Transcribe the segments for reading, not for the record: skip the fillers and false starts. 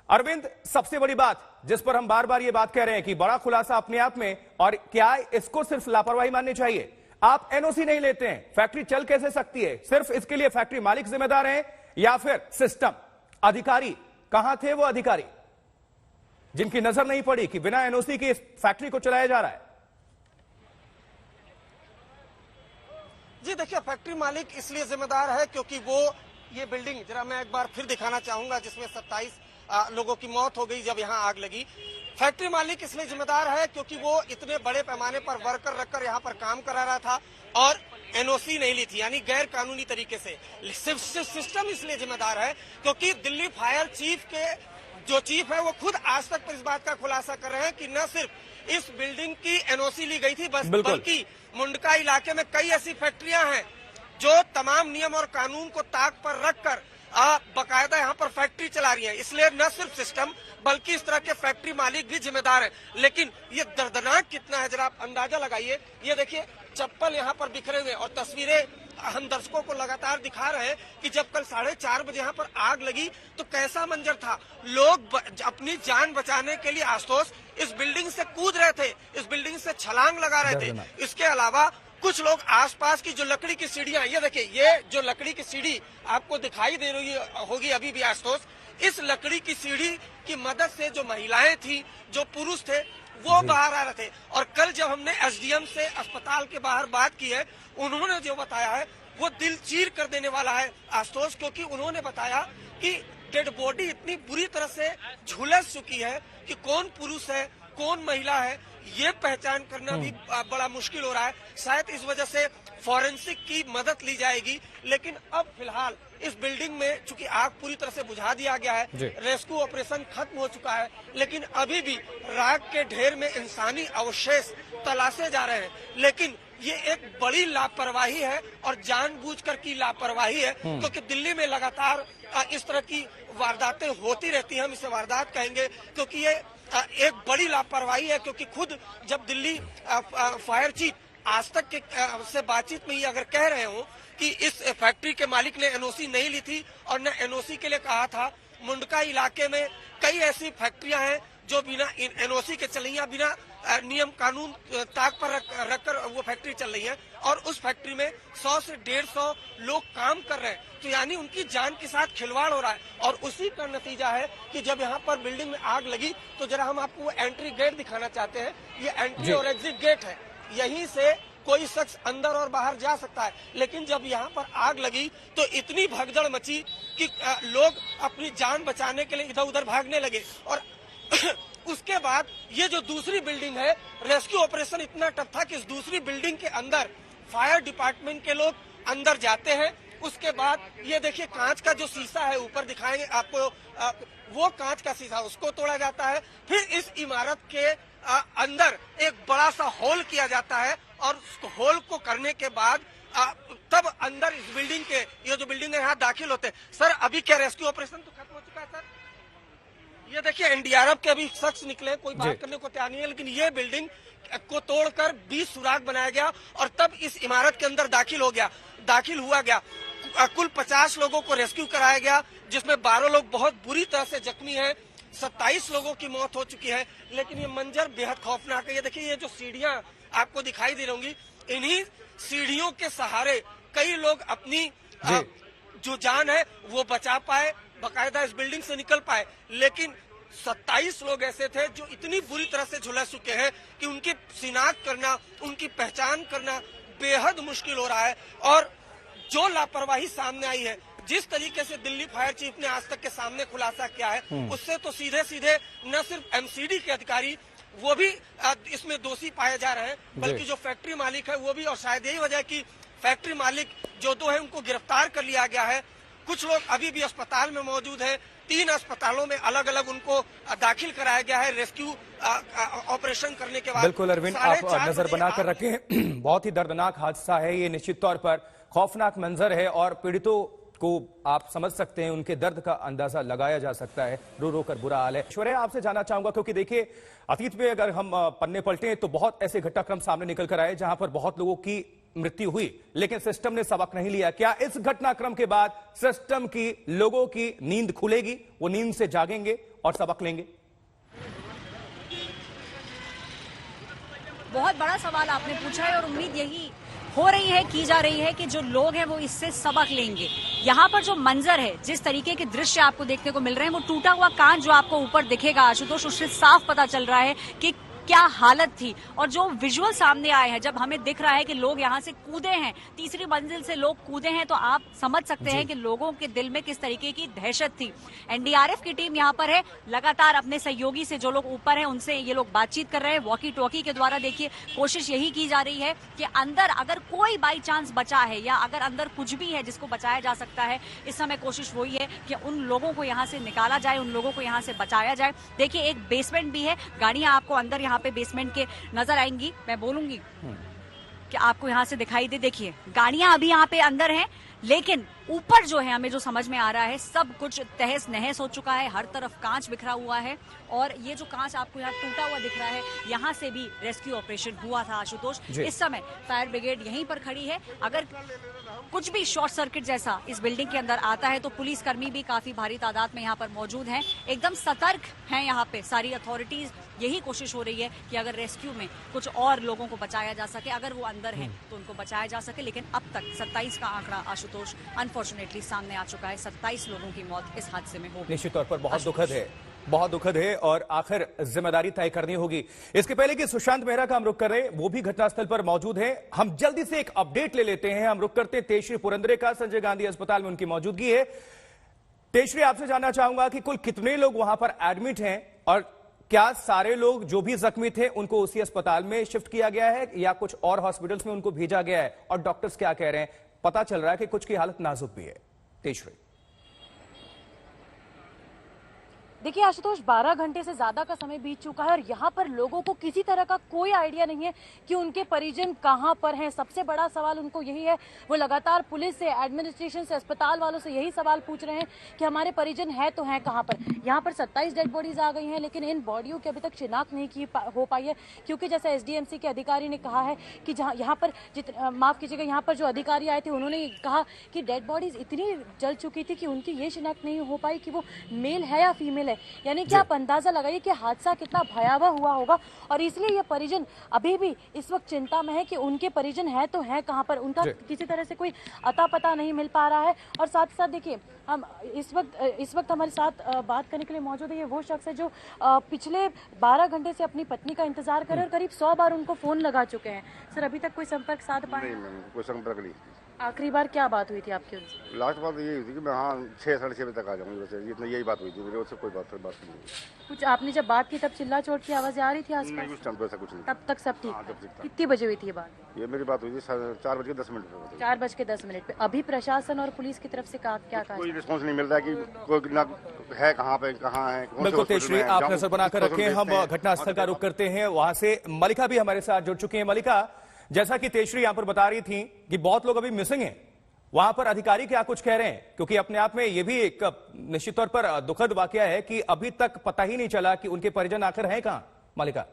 अरविंद, सबसे बड़ी बात जिस पर हम बार बार ये बात कह रहे हैं कि बड़ा खुलासा अपने आप में, और क्या इसको सिर्फ लापरवाही माननी चाहिए? आप एनओसी नहीं लेते हैं, फैक्ट्री चल कैसे सकती है? सिर्फ इसके लिए फैक्ट्री मालिक जिम्मेदार हैं या फिर सिस्टम? अधिकारी कहां थे वो अधिकारी जिनकी नजर नहीं पड़ी कि बिना एनओसी के इस फैक्ट्री को चलाया जा रहा है? जी देखिए, फैक्ट्री मालिक इसलिए जिम्मेदार है क्योंकि वो ये बिल्डिंग जरा मैं एक बार फिर दिखाना चाहूंगा जिसमें 27 लोगों की मौत हो गई जब यहाँ आग लगी। फैक्ट्री मालिक इसलिए जिम्मेदार है क्योंकि वो इतने बड़े पैमाने पर वर्कर रखकर यहाँ पर काम करा रहा था और एनओसी नहीं ली थी, यानी गैर कानूनी तरीके से। सिस्टम इसलिए जिम्मेदार है क्योंकि दिल्ली फायर चीफ के जो चीफ है वो खुद आज तक पर इस बात का खुलासा कर रहे हैं कि न सिर्फ इस बिल्डिंग की एनओसी ली गई थी बल्कि मुंडका इलाके में कई ऐसी फैक्ट्रियां हैं जो तमाम नियम और कानून को ताक पर रखकर बकायदा यहाँ पर फैक्ट्री चला रही है। इसलिए न सिर्फ सिस्टम बल्कि इस तरह के फैक्ट्री मालिक भी जिम्मेदार है। लेकिन ये दर्दनाक कितना है जरा आप अंदाजा लगाइए। ये देखिए चप्पल यहाँ पर बिखरे हुए, और तस्वीरें हम दर्शकों को लगातार दिखा रहे हैं कि जब कल 4:30 बजे यहाँ पर आग लगी तो कैसा मंजर था। लोग अपनी जान बचाने के लिए आशुतोष इस बिल्डिंग से कूद रहे थे, इस बिल्डिंग से छलांग लगा रहे थे। इसके अलावा कुछ लोग आसपास की जो लकड़ी की सीढ़ियां, ये देखिए, ये जो लकड़ी की सीढ़ी आपको दिखाई दे रही होगी अभी भी आशुतोष, इस लकड़ी की सीढ़ी की मदद से जो महिलाएं थी, जो पुरुष थे, वो बाहर आ रहे थे। और कल जब हमने एसडीएम से अस्पताल के बाहर बात की है, उन्होंने जो बताया है वो दिल चीर कर देने वाला है आशुतोष, क्योंकि उन्होंने बताया कि डेड बॉडी इतनी बुरी तरह से झुलस चुकी है कि कौन पुरुष है कौन महिला है ये पहचान करना भी बड़ा मुश्किल हो रहा है। शायद इस वजह से फॉरेंसिक की मदद ली जाएगी। लेकिन अब फिलहाल इस बिल्डिंग में चूंकि आग पूरी तरह से बुझा दिया गया है, रेस्क्यू ऑपरेशन खत्म हो चुका है, लेकिन अभी भी राख के ढेर में इंसानी अवशेष तलाशे जा रहे हैं। लेकिन ये एक बड़ी लापरवाही है और जानबूझकर की लापरवाही है, क्योंकि दिल्ली में लगातार इस तरह की वारदातें होती रहती हैं। हम इसे वारदात कहेंगे क्योंकि ये एक बड़ी लापरवाही है। क्योंकि खुद जब दिल्ली फायर चीफ आज तक के से बातचीत में ही अगर कह रहे हो कि इस फैक्ट्री के मालिक ने एनओसी नहीं ली थी और न एनओसी के लिए कहा था। मुंडका इलाके में कई ऐसी फैक्ट्रियां हैं जो बिना एनओसी के चल रही हैं, बिना नियम कानून ताक पर रखकर वो फैक्ट्री चल रही है, और उस फैक्ट्री में 100 से 150 लोग काम कर रहे हैं। तो यानी उनकी जान के साथ खिलवाड़ हो रहा है, और उसी का नतीजा है कि जब यहाँ पर बिल्डिंग में आग लगी तो जरा हम आपको वो एंट्री गेट दिखाना चाहते हैं। ये एंट्री और एग्जिट गेट है, यहीं से कोई शख्स अंदर और बाहर जा सकता है। लेकिन जब यहाँ पर आग लगी तो इतनी भगदड़ मची कि लोग अपनी जान बचाने के लिए इधर उधर भागने लगे। और उसके बाद ये जो दूसरी बिल्डिंग है, रेस्क्यू ऑपरेशन इतना टफ था कि इस दूसरी बिल्डिंग के अंदर फायर डिपार्टमेंट के लोग अंदर जाते हैं। उसके बाद ये देखिए कांच का जो शीशा है, ऊपर दिखाएंगे आपको, वो कांच का शीशा उसको तोड़ा जाता है। फिर इस इमारत के अंदर एक बड़ा सा हॉल किया जाता है, और उस हॉल को करने के बाद तब अंदर इस बिल्डिंग के ये जो बिल्डिंग है यहाँ दाखिल होते हैं। सर अभी क्या रेस्क्यू ऑपरेशन तो खत्म हो चुका है सर? ये देखिए एनडीआरएफ के अभी शख्स निकले, कोई बात करने को तैयार नहीं है। लेकिन ये बिल्डिंग को तोड़कर 20 सुराग बनाया गया और तब इस इमारत के अंदर दाखिल हुआ गया। कुल 50 लोगों को रेस्क्यू कराया गया, जिसमें 12 लोग बहुत बुरी तरह से जख्मी हैं, 27 लोगों की मौत हो चुकी है। लेकिन ये मंजर बेहद खौफनाक है। ये देखिए, ये जो सीढ़ियां आपको दिखाई दे रही होंगी, इन्हीं सीढ़ियों के सहारे कई लोग अपनी जो जान है वो बचा पाए, बकायदा इस बिल्डिंग से निकल पाए। लेकिन 27 लोग ऐसे थे जो इतनी बुरी तरह से झुलस चुके हैं कि उनकी शिनाख्त करना, उनकी पहचान करना बेहद मुश्किल हो रहा है। और जो लापरवाही सामने आई है, जिस तरीके से दिल्ली फायर चीफ ने आज तक के सामने खुलासा किया है, उससे तो सीधे सीधे न सिर्फ एमसीडी के अधिकारी वो भी इसमें दोषी पाए जा रहे हैं, बल्कि जो फैक्ट्री मालिक है वो भी। और शायद यही वजह कि फैक्ट्री मालिक जो दो है उनको गिरफ्तार कर लिया गया है। कुछ लोग अभी भी अस्पताल में मौजूद हैं, 3 अस्पतालों में अलग अलग उनको दाखिल कराया गया है रेस्क्यू ऑपरेशन करने के बाद। बिल्कुल अरविंद, आप नजर बनाकर रखें। बहुत ही दर्दनाक हादसा है ये, निश्चित तौर पर खौफनाक मंजर है, और पीड़ितों को आप समझ सकते हैं, उनके दर्द का अंदाजा लगाया जा सकता है। रो रो कर बुरा हाल है। ऐश्वर्या, आपसे जानना चाहूंगा, क्योंकि देखिए अतीत में अगर हम पन्ने पलटे तो बहुत ऐसे घटनाक्रम सामने निकल कर आए जहां पर बहुत लोगों की मृत्यु हुई, लेकिन सिस्टम ने सबक नहीं लिया। क्या इस घटनाक्रम के बाद सिस्टम की लोगों की नींद खुलेगी, वो नींद से जागेंगे और सबक लेंगे? बहुत बड़ा सवाल आपने पूछा है और उम्मीद यही हो रही है, की जा रही है कि जो लोग हैं वो इससे सबक लेंगे। यहाँ पर जो मंजर है, जिस तरीके के दृश्य आपको देखने को मिल रहे हैं, वो टूटा हुआ कांच जो आपको ऊपर दिखेगा आशुतोष, उससे साफ पता चल रहा है कि क्या हालत थी। और जो विजुअल सामने आए हैं, जब हमें दिख रहा है कि लोग यहाँ से कूदे हैं, तीसरी मंजिल से लोग कूदे हैं, तो आप समझ सकते हैं कि लोगों के दिल में किस तरीके की दहशत थी। एनडीआरएफ की टीम यहाँ पर है, लगातार अपने सहयोगी से, जो लोग ऊपर हैं उनसे ये लोग बातचीत कर रहे हैं। वॉकी टॉकी के द्वारा देखिए कोशिश यही की जा रही है कि अंदर अगर कोई बाई चांस बचा है या अगर अंदर कुछ भी है जिसको बचाया जा सकता है, इस समय कोशिश वही है कि उन लोगों को यहाँ से निकाला जाए, उन लोगों को यहाँ से बचाया जाए। देखिए एक बेसमेंट भी है, गाड़ियां आपको अंदर यहाँ पे बेसमेंट के नजर आएंगी। मैं बोलूंगी कि आपको यहां से दिखाई दे, देखिए गाड़ियां अभी यहाँ पे अंदर हैं, लेकिन ऊपर जो है हमें जो समझ में आ रहा है सब कुछ तहस नहस हो चुका है। हर तरफ कांच बिखरा हुआ है और ये जो कांच आपको यहाँ टूटा हुआ दिख रहा है, यहाँ से भी रेस्क्यू ऑपरेशन हुआ था आशुतोष। इस समय फायर ब्रिगेड यहीं पर खड़ी है। अगर कुछ भी शॉर्ट सर्किट जैसा इस बिल्डिंग के अंदर आता है तो पुलिसकर्मी भी काफी भारी तादाद में यहाँ पर मौजूद हैं, एकदम सतर्क हैं यहाँ पे सारी अथॉरिटीज। यही कोशिश हो रही है कि अगर रेस्क्यू में कुछ और लोगों को बचाया जा सके, अगर वो अंदर हैं तो उनको बचाया जा सके। लेकिन अब तक 27 का आंकड़ा आशुतोष अनफॉर्चुनेटली सामने आ चुका है। 27 लोगों की मौत इस हादसे में हो गई। निश्चित तौर पर बहुत दुखद है, बहुत दुखद है और आखिर जिम्मेदारी तय करनी होगी। इसके पहले कि सुशांत मेहरा का हम रुख कर रहे हैं, वो भी घटनास्थल पर मौजूद है, हम जल्दी से एक अपडेट ले लेते हैं। हम रुख करते हैं तेजश्री पुरंदरे का, संजय गांधी अस्पताल में उनकी मौजूदगी है। तेजश्री, आपसे जानना चाहूंगा कि कुल कितने लोग वहां पर एडमिट हैं और क्या सारे लोग जो भी जख्मी थे उनको उसी अस्पताल में शिफ्ट किया गया है या कुछ और हॉस्पिटल्स में उनको भेजा गया है, और डॉक्टर्स क्या कह रहे हैं? पता चल रहा है कि कुछ की हालत नाजुक भी है। तेजश्री, देखिए आशुतोष, 12 घंटे से ज्यादा का समय बीत चुका है और यहाँ पर लोगों को किसी तरह का कोई आइडिया नहीं है कि उनके परिजन कहाँ पर हैं। सबसे बड़ा सवाल उनको यही है, वो लगातार पुलिस से, एडमिनिस्ट्रेशन से, अस्पताल वालों से यही सवाल पूछ रहे हैं कि हमारे परिजन है तो हैं कहाँ पर। यहाँ पर 27 डेड बॉडीज आ गई हैं, लेकिन इन बॉडियों की अभी तक शिनाख्त नहीं हो पाई है, क्योंकि जैसा एसडीएमसी के अधिकारी ने कहा है कि जहाँ यहाँ पर माफ कीजिएगा, यहाँ पर जो अधिकारी आए थे उन्होंने कहा कि डेड बॉडीज इतनी जल चुकी थी कि उनकी ये शिनाख्त नहीं हो पाई कि वो मेल है या फीमेल। यानी कि आप अंदाजा लगाइए कि हादसा कितना भयावह हुआ होगा। और इसलिए ये परिजन अभी भी इस वक्त चिंता में है कि उनके परिजन है तो है कहां पर, उनका किसी तरह से कोई अता पता नहीं मिल पा रहा है। और साथ ही साथ देखिए, हम इस वक्त हमारे साथ बात करने के लिए मौजूद है ये वो शख्स है जो पिछले 12 घंटे से अपनी पत्नी का इंतजार कर रहे हैं और करीब 100 बार उनको फोन लगा चुके हैं। सर, अभी तक कोई संपर्क साध पाए? नहीं, कोई संपर्क नहीं। आखिरी बार क्या बात हुई थी आपकी उनसे? लास्ट बात यही हुई थी कि मैं 6 साढ़े 6 बजे तक आ जाऊंगी, बस यही बात हुई थी मेरे उससे। कोई बात नहीं। कुछ आपने जब बात की तब चिल्ला चोट की आवाजें आ रही थी आसपास? नहीं, उस टाइम पे ऐसा कुछ नहीं। तब तक सब ठीक? तब ठीक था। कितनी बजे हुई थी ये बात? ये मेरी बात हुई थी 4:10 पे। 4:10 पे। अभी प्रशासन और पुलिस की तरफ से क्या कहा? कोई रिस्पॉन्स नहीं मिल रहा कि कोई ना है कहाँ पे, कहाँ है। बिल्कुल तेजश्री, आप नजर बनाकर रखें, हम घटनास्थल का रुख करते हैं। वहां से मलिका भी हमारे साथ जुड़ चुकी है। मलिका, जैसा कि तेजश्री यहां पर बता रही थी कि बहुत लोग अभी मिसिंग हैं, वहां पर अधिकारी क्या कुछ कह रहे हैं? क्योंकि अपने आप में यह भी एक निश्चित तौर पर दुखद वाकया है कि अभी तक पता ही नहीं चला कि उनके परिजन आखिर हैं कहां। मलिका,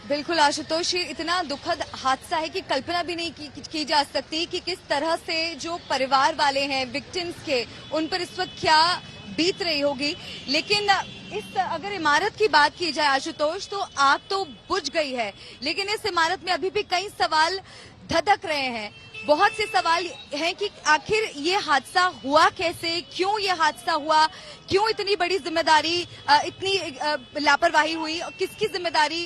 बिल्कुल आशुतोष, ये इतना दुखद हादसा है कि कल्पना भी नहीं की जा सकती कि किस तरह से जो परिवार वाले हैं विक्टिम्स के, उन पर इस वक्त क्या बीत रही होगी। लेकिन इस अगर इमारत की बात की जाए आशुतोष, तो आग तो बुझ गई है, लेकिन इस इमारत में अभी भी कई सवाल धधक रहे हैं। बहुत से सवाल हैं कि आखिर ये हादसा हुआ कैसे, क्यों ये हादसा हुआ, क्यों इतनी बड़ी जिम्मेदारी, इतनी लापरवाही हुई, किसकी जिम्मेदारी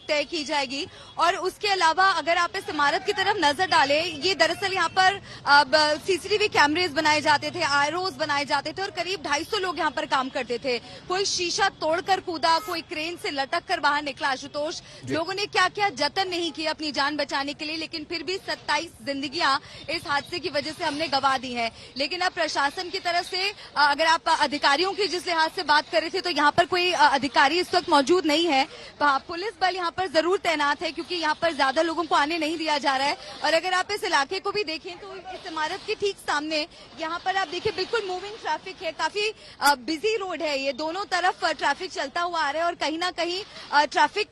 तय की जाएगी। और उसके अलावा अगर आप इस इमारत की तरफ नजर डालें, ये दरअसल यहाँ पर सीसीटीवी कैमरेज बनाए जाते थे, आरओज बनाए जाते थे और करीब 250 लोग यहाँ पर काम करते थे। कोई शीशा तोड़कर कूदा, कोई क्रेन से लटक कर बाहर निकला आशुतोष। लोगों ने क्या क्या जतन नहीं किया अपनी जान बचाने के लिए, लेकिन फिर भी 27 जिंदगियां इस हादसे की वजह से हमने गंवा दी हैं। लेकिन अब प्रशासन की तरफ से अगर आप अधिकारियों अधिकारियों की जिस लिहाज से बात कर रहे थे, तो यहाँ पर कोई अधिकारी इस वक्त मौजूद नहीं है। पुलिस बल यहाँ पर जरूर तैनात है, क्योंकि यहाँ पर ज्यादा लोगों को आने नहीं दिया जा रहा है। और अगर आप इस इलाके को भी देखें तो इस इमारत के ठीक सामने यहाँ पर आप देखिए बिल्कुल मूविंग ट्रैफिक है, काफी बिजी रोड है, ये दोनों तरफ ट्रैफिक चलता हुआ आ रहा है। और कहीं ना कहीं ट्रैफिक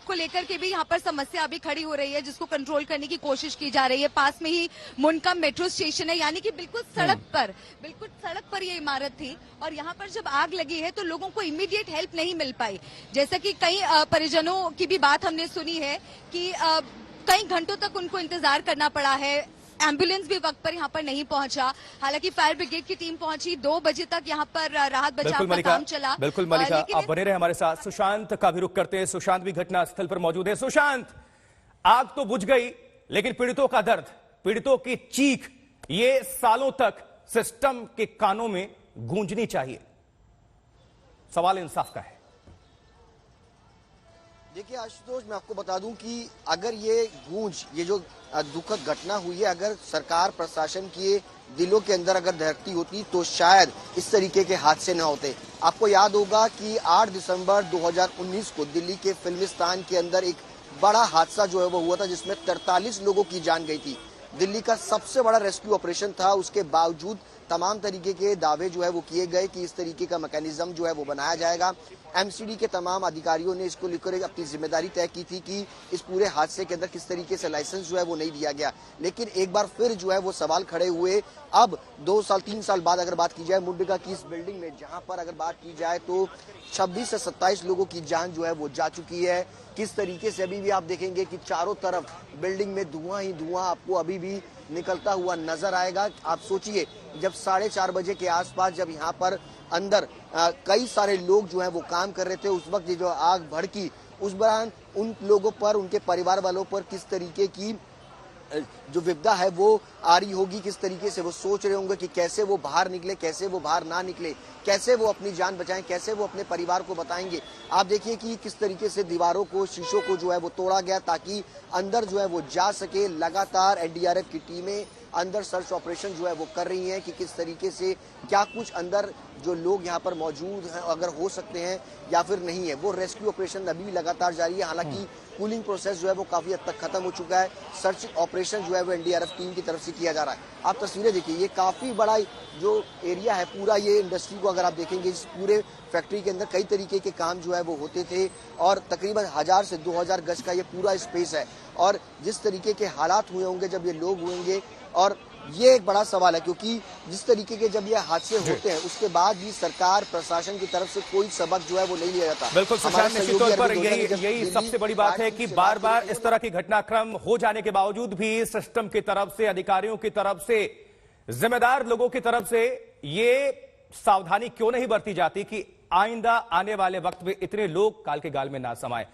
को लेकर के भी यहाँ पर समस्या अभी खड़ी हो रही है, जिसको कंट्रोल करने की कोशिश की जा रही है। पास में ही मुनकम मेट्रो स्टेशन है, यानी कि बिल्कुल सड़क पर ये इमारत थी। और यहाँ पर जब आग लगी है तो लोगों को इमीडिएट हेल्प नहीं मिल पाई। जैसा कि कई परिजनों की भी बात हमने सुनी है कि कई घंटों तक उनको इंतजार करना पड़ा है, एम्बुलेंस भी वक्त पर यहाँ पर नहीं पहुंचा। हालांकि फायर ब्रिगेड की टीम पहुंची, 2 बजे तक यहाँ पर राहत बचाव का काम चला। बिल्कुल मलिका, आप बने रहे हमारे साथ। सुशांत का भी रुख करते हैं, सुशांत भी घटना स्थल पर मौजूद है। सुशांत, आग तो बुझ गई, लेकिन पीड़ितों का दर्द, पीड़ितों की चीख, ये सालों तक सिस्टम के कानों में गूंजनी चाहिए। सवाल इंसाफ का है। देखिए आशुतोष, मैं आपको बता दूं कि अगर ये जो दुखद घटना हुई है, अगर सरकार प्रशासन के दिलों के अंदर अगर धरती होती तो शायद इस तरीके के हादसे न होते। आपको याद होगा कि 8 दिसंबर 2019 को दिल्ली के फिल्मिस्तान के अंदर एक बड़ा हादसा जो है वो हुआ था, जिसमें 43 लोगों की जान गई थी। दिल्ली का सबसे बड़ा रेस्क्यू ऑपरेशन था, उसके बावजूद तमाम तरीके के दावे जो है वो किए गए कि इस तरीके का मैकेनिज्म जो है वो बनाया जाएगा। एमसीडी के तमाम अधिकारियों ने इसको लेकर अपनी जिम्मेदारी तय की थी कि इस पूरे हादसे के अंदर किस तरीके से लाइसेंस जो है वो नहीं दिया गया। लेकिन एक बार फिर जो है वो सवाल खड़े हुए। अब 2 साल 3 साल बाद अगर बात की जाए मुंडका की इस बिल्डिंग में, जहां पर अगर बात की जाए तो 26 से 27 लोगों की जान जो है वो जा चुकी है। किस तरीके से अभी भी आप देखेंगे कि चारों तरफ बिल्डिंग में धुआं ही धुआं आपको अभी भी निकलता हुआ नजर आएगा। आप सोचिए, जब 4:30 बजे के आसपास जब यहाँ पर अंदर कई सारे लोग जो है वो काम कर रहे थे, उस वक्त ये जो आग भड़की, उस दौरान उन लोगों पर, उनके परिवार वालों पर किस तरीके की जो विपदा है वो आ रही होगी, किस तरीके से वो सोच रहे होंगे कि कैसे वो बाहर निकले, कैसे वो बाहर ना निकले, कैसे वो अपनी जान बचाएं, कैसे वो अपने परिवार को बताएंगे। आप देखिए कि किस तरीके से दीवारों को, शीशों को जो है वो तोड़ा गया ताकि अंदर जो है वो जा सके। लगातार एनडीआरएफ की टीमें अंदर सर्च ऑपरेशन जो है वो कर रही हैं कि किस तरीके से क्या कुछ अंदर जो लोग यहाँ पर मौजूद हैं अगर हो सकते हैं या फिर नहीं है। वो रेस्क्यू ऑपरेशन अभी भी लगातार जारी है। हालांकि कूलिंग प्रोसेस जो है वो काफी हद तक खत्म हो चुका है। सर्च ऑपरेशन जो है वो एनडीआरएफ टीम की तरफ से किया जा रहा है। आप तस्वीरें देखिए, ये काफी बड़ा जो एरिया है, पूरा ये इंडस्ट्री को अगर आप देखेंगे, इस पूरे फैक्ट्री के अंदर कई तरीके के काम जो है वो होते थे और तकरीबन 1000 से 2000 गज का ये पूरा स्पेस है। और जिस तरीके के हालात हुए होंगे जब ये लोग होंगे, और ये एक बड़ा सवाल है क्योंकि जिस तरीके के जब ये हादसे होते हैं उसके बाद भी सरकार प्रशासन की तरफ से कोई सबक जो है वो नहीं लिया जाता। बिल्कुल सुशांत, निश्चित तौर पर यही सबसे बड़ी बात है कि बार बार इस तरह की घटनाक्रम हो जाने के बावजूद भी सिस्टम की तरफ से, अधिकारियों की तरफ से, जिम्मेदार लोगों की तरफ से ये सावधानी क्यों नहीं बरती जाती कि आइंदा आने वाले वक्त में इतने लोग काल के गाल में ना समाये।